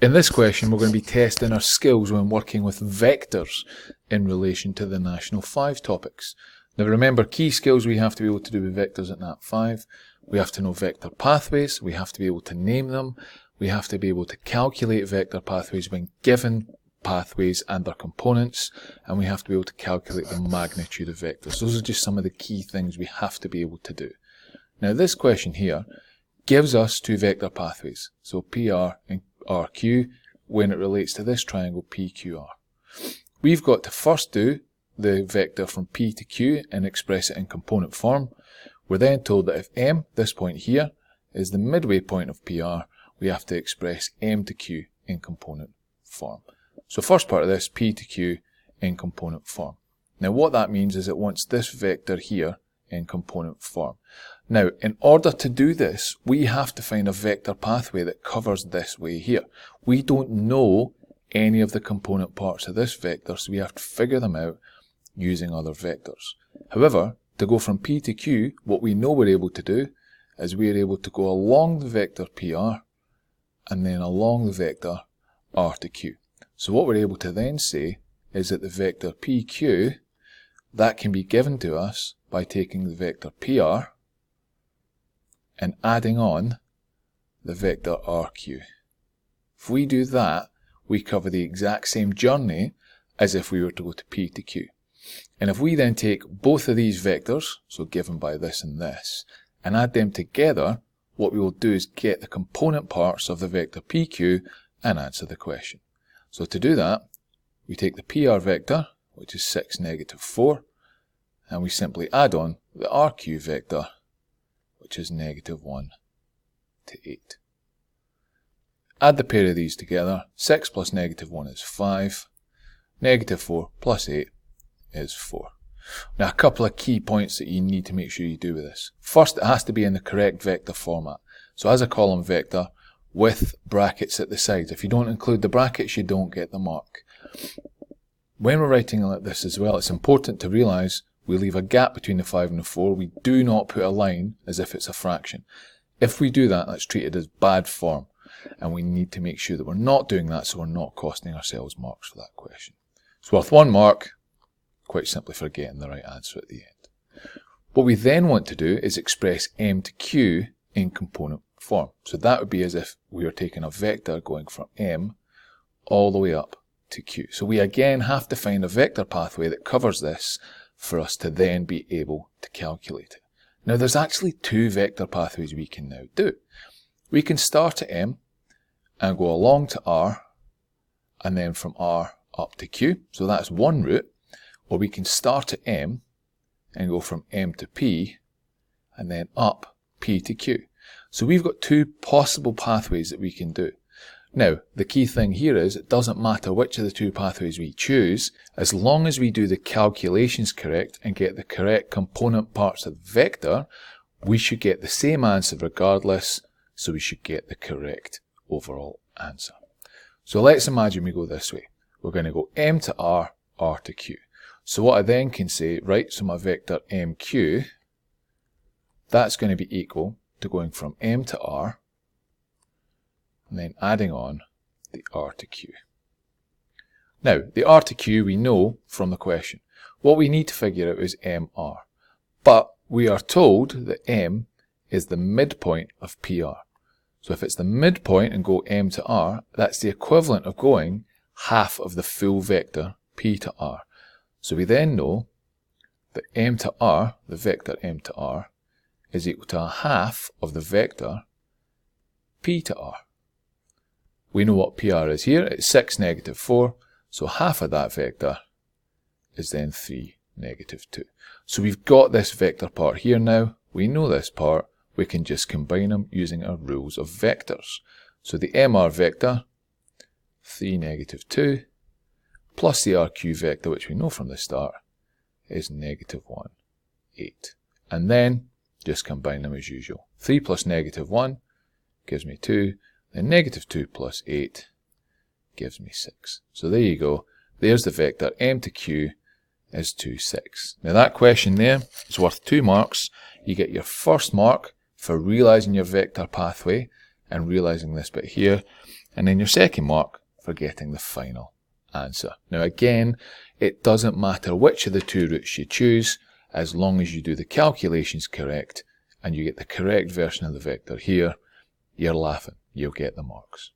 In this question, we're going to be testing our skills when working with vectors in relation to the National 5 topics. Now remember, key skills we have to be able to do with vectors at Nat 5. We have to know vector pathways, we have to be able to name them, we have to be able to calculate vector pathways when given pathways and their components, and we have to be able to calculate the magnitude of vectors. Those are just some of the key things we have to be able to do. Now this question here gives us two vector pathways, so PR and RQ, when it relates to this triangle PQR. We've got to first do the vector from P to Q and express it in component form. We're then told that if M, this point here, is the midway point of PR, we have to express M to Q in component form. So first part of this, P to Q in component form. Now what that means is it wants this vector here in component form. Now, in order to do this, we have to find a vector pathway that covers this way here. We don't know any of the component parts of this vector, so we have to figure them out using other vectors. However, to go from P to Q, what we know we're able to do is we're able to go along the vector PR and then along the vector R to Q. So what we're able to then say is that the vector PQ, that can be given to us by taking the vector PR and adding on the vector RQ. If we do that, we cover the exact same journey as if we were to go to P to Q. And if we then take both of these vectors, so given by this and this, and add them together, what we will do is get the component parts of the vector PQ and answer the question. So to do that, we take the PR vector, which is 6, negative 4, and we simply add on the RQ vector, which is negative 1 to 8. Add the pair of these together. 6 plus negative 1 is 5. Negative 4 plus 8 is 4. Now a couple of key points that you need to make sure you do with this. First, it has to be in the correct vector format. So as a column vector with brackets at the sides. If you don't include the brackets, you don't get the mark. When we're writing like this as well, it's important to realise we leave a gap between the 5 and the 4. We do not put a line as if it's a fraction. If we do that, that's treated as bad form. And we need to make sure that we're not doing that so we're not costing ourselves marks for that question. It's worth 1 mark, quite simply for getting the right answer at the end. What we then want to do is express M to Q in component form. So that would be as if we were taking a vector going from M all the way up to Q. So we again have to find a vector pathway that covers this for us to then be able to calculate it. Now there's actually two vector pathways we can now do. We can start at M and go along to R and then from R up to Q. So that's one route. Or we can start at M and go from M to P and then up P to Q. So we've got two possible pathways that we can do. Now, the key thing here is it doesn't matter which of the two pathways we choose, as long as we do the calculations correct and get the correct component parts of the vector, we should get the same answer regardless, so we should get the correct overall answer. So let's imagine we go this way. We're going to go M to R, R to Q. So what I then can say, right, so my vector MQ, that's going to be equal to going from M to R, and then adding on the R to Q. Now, the R to Q we know from the question. What we need to figure out is MR. But we are told that M is the midpoint of PR. So if it's the midpoint and go M to R, that's the equivalent of going half of the full vector P to R. So we then know that M to R, the vector M to R, is equal to a half of the vector P to R. We know what PR is here. It's 6, negative 4. So half of that vector is then 3, negative 2. So we've got this vector part here now. We know this part. We can just combine them using our rules of vectors. So the MR vector, 3, negative 2, plus the RQ vector, which we know from the start, is negative 1, 8. And then just combine them as usual. 3 plus negative 1 gives me 2. Then negative 2 plus 8 gives me 6. So there you go. There's the vector M to Q is 2, 6. Now that question there is worth 2 marks. You get your first mark for realising your vector pathway and realising this bit here. And then your second mark for getting the final answer. Now again, it doesn't matter which of the two routes you choose, as long as you do the calculations correct and you get the correct version of the vector here, you're laughing, you'll get the marks.